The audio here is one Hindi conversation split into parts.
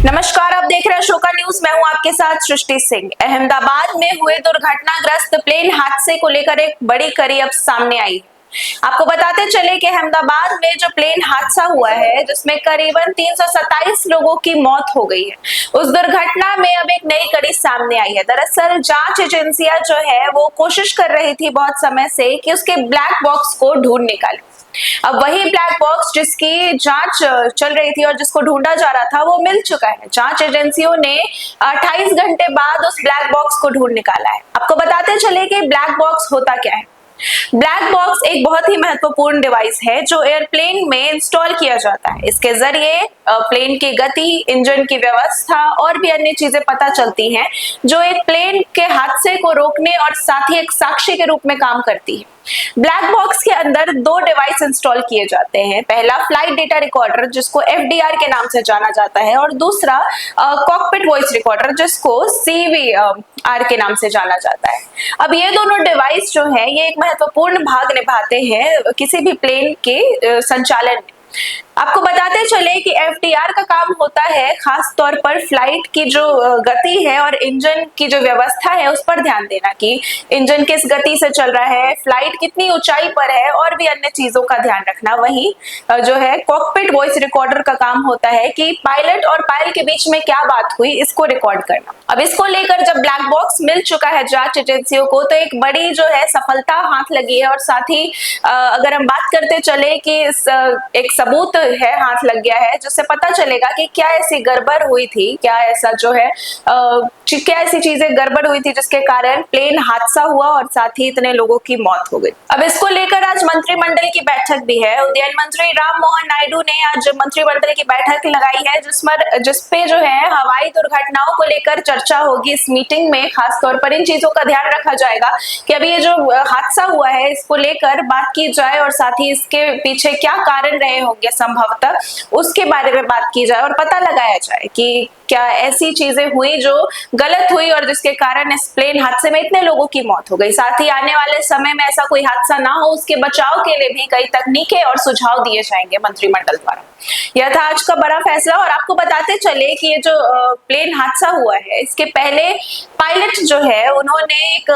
नमस्कार, आप देख रहे हैं अशोका न्यूज। मैं हूं आपके साथ सृष्टि सिंह। अहमदाबाद में हुए दुर्घटनाग्रस्त प्लेन हादसे को लेकर एक बड़ी कड़ी अब सामने आई। आपको बताते चले कि अहमदाबाद में जो प्लेन हादसा हुआ है जिसमें करीबन 327 लोगों की मौत हो गई है, उस दुर्घटना में अब एक नई कड़ी सामने आई है। दरअसल जांच एजेंसियां जो है वो कोशिश कर रही थी बहुत समय से कि उसके ब्लैक बॉक्स को ढूंढ निकाले। अब वही ब्लैक बॉक्स जिसकी जांच चल रही थी और जिसको ढूंढा जा रहा था वो मिल चुका है। जांच एजेंसियों ने 28 घंटे बाद उस ब्लैक बॉक्स को ढूंढ निकाला है। आपको बताते चले कि ब्लैक बॉक्स होता क्या है। ब्लैक बॉक्स एक बहुत ही महत्वपूर्ण डिवाइस है जो एयरप्लेन में इंस्टॉल किया जाता है। इसके जरिए प्लेन की गति, इंजन की व्यवस्था और भी अन्य चीजें पता चलती हैं जो एक प्लेन के हादसे को रोकने और साथ ही एक साक्षी के रूप में काम करती है। ब्लैक बॉक्स के अंदर दो डिवाइस इंस्टॉल किए जाते हैं। पहला फ्लाइट डेटा रिकॉर्डर जिसको एफडीआर के नाम से जाना जाता है और दूसरा कॉकपिट वॉइस रिकॉर्डर जिसको सीवीआर के नाम से जाना जाता है। अब ये दोनों डिवाइस जो है ये एक महत्वपूर्ण भाग निभाते हैं किसी भी प्लेन के संचालन में। आपको बताते चले कि एफडीआर का काम होता है खास तौर पर फ्लाइट की जो गति है और इंजन की जो व्यवस्था है उस पर ध्यान देना कि इंजन किस गति से चल रहा है, फ्लाइट कितनी ऊंचाई पर है और भी अन्य चीजों का ध्यान रखना। वहीं जो है कॉकपिट वॉइस रिकॉर्डर का काम होता है कि पायलट और पायल के बीच में क्या बात हुई इसको रिकॉर्ड करना। अब इसको लेकर जब ब्लैक बॉक्स मिल चुका है जांच एजेंसियों को तो एक बड़ी जो है सफलता हाथ लगी है और साथ ही अगर हम बात करते चले कि एक सबूत है हाथ लग गया है जिससे पता चलेगा कि क्या ऐसी गड़बड़ हुई थी, क्या ऐसा जो है क्या ऐसी चीजें गड़बड़ हुई थी जिसके कारण प्लेन हादसा हुआ और साथ ही इतने लोगों की मौत हो गई। अब इसको लेकर आज मंत्रिमंडल की बैठक भी है। उड्डयन मंत्री राम मोहन नायडू ने आज मंत्रिमंडल की बैठक लगाई है जिसपे जो है हवाई दुर्घटनाओं को लेकर चर्चा होगी। इस मीटिंग में खास तौर पर इन चीजों का ध्यान रखा जाएगा कि अभी ये जो हादसा हुआ है इसको लेकर बात की जाए और साथ ही इसके पीछे क्या कारण रहे होंगे संभवतः उसके बारे में बात की जाए और पता लगाया जाए कि क्या ऐसी चीजें हुई जो गलत हुई और जिसके कारण इस प्लेन हादसे में इतने लोगों की मौत हो गई। साथ ही आने वाले समय में ऐसा कोई हादसा ना हो उसके बचाव के लिए भी कई तकनीकें और सुझाव दिए जाएंगे मंत्रिमंडल द्वारा। यह था आज का बड़ा फैसला। और आपको बताते चले कि ये जो प्लेन हादसा हुआ है इसके पहले पायलट जो है उन्होंने एक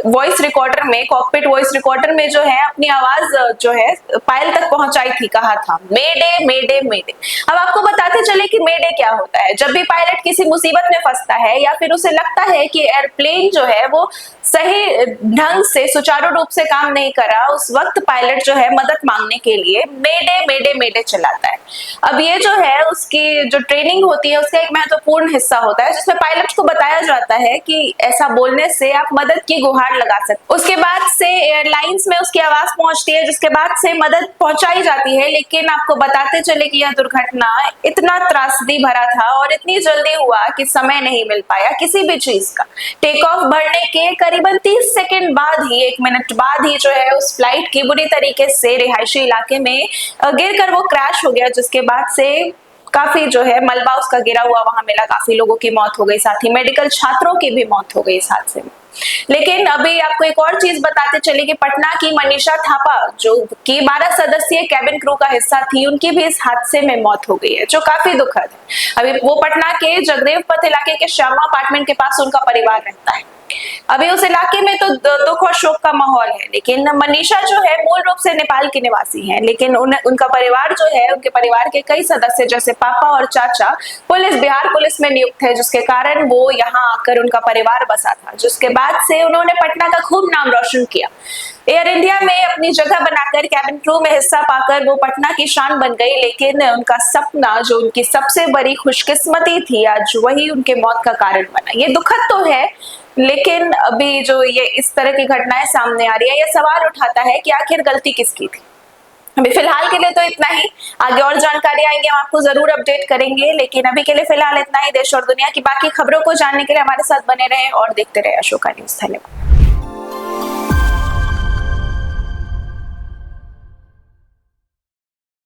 वॉइस रिकॉर्डर में, कॉकपिट वॉइस रिकॉर्डर में जो है अपनी आवाज जो है पायल तक पहुंचाई थी, कहा था मेडे मेडे मेडे। अब आपको बताते चले कि मेडे क्या होता है। जब भी पायलट किसी मुसीबत में फंसता है या फिर उसे लगता है कि एयरप्लेन जो है वो सही ढंग से सुचारू रूप से काम नहीं कर रहा, उस वक्त पायलट जो है मदद मांगने के लिए मेडे मेडे मेडे चलाता है। अब ये जो है उसकी जो ट्रेनिंग होती है उसका एक महत्वपूर्ण हिस्सा होता है जिसमें पायलट को बताया जाता है कि ऐसा बोलने से आप मदद की गुहार लगा सकते। उसके बाद से एयरलाइंस में उसकी आवाज पहुंचती है जिसके बाद से मदद पहुंचाई जाती है। लेकिन आपको बताते चले कि यह दुर्घटना इतना त्रासदी भरा था और इतनी जल्दी हुआ कि समय नहीं मिल पाया किसी भी चीज का। टेक ऑफ भरने के करीबन 30 सेकंड बाद ही, 1 मिनट बाद ही जो है उस फ्लाइट की बुरी तरीके से रिहायशी इलाके में गिरकर वो क्रैश हो गया जिसके बाद से काफी जो है मलबा उसका गिरा हुआ वहां मिला, काफी लोगों की मौत हो गई, साथ ही मेडिकल छात्रों की भी मौत हो गई इस हादसे में। लेकिन अभी आपको एक और चीज बताते चले कि पटना की मनीषा थापा जो कि 12 सदस्यीय कैबिन क्रू का हिस्सा थी, उनकी भी इस हादसे में मौत हो गई है जो काफी दुखद है। अभी वो पटना के जगदेव पथ इलाके के श्यामा अपार्टमेंट के पास उनका परिवार रहता है। अभी उस इलाके में तो दुख और शोक का माहौल है। लेकिन मनीषा जो है मूल रूप से नेपाल की निवासी हैं, लेकिन उनका परिवार जो है, उनके परिवार के कई सदस्य जैसे पापा और चाचा बिहार पुलिस में नियुक्त है जिसके कारण वो यहाँ आकर उनका परिवार बसा था, जिसके बाद से उन्होंने पटना का खूब नाम रोशन किया। एयर इंडिया में अपनी जगह बनाकर कैबिन क्रू में हिस्सा पाकर वो पटना की शान बन गई। लेकिन उनका सपना जो उनकी सबसे बड़ी खुशकिस्मती थी आज वही उनके मौत का कारण बना। ये दुखद तो है लेकिन अभी जो ये इस तरह की घटनाएं सामने आ रही है ये सवाल उठाता है कि आखिर गलती किसकी थी। अभी फिलहाल के लिए तो इतना ही। आगे और जानकारी आएंगे हम आपको जरूर अपडेट करेंगे, लेकिन अभी के लिए फिलहाल इतना ही। देश और दुनिया की बाकी खबरों को जानने के लिए हमारे साथ बने रहें और देखते रहे अशोका न्यूज। धन्यवाद।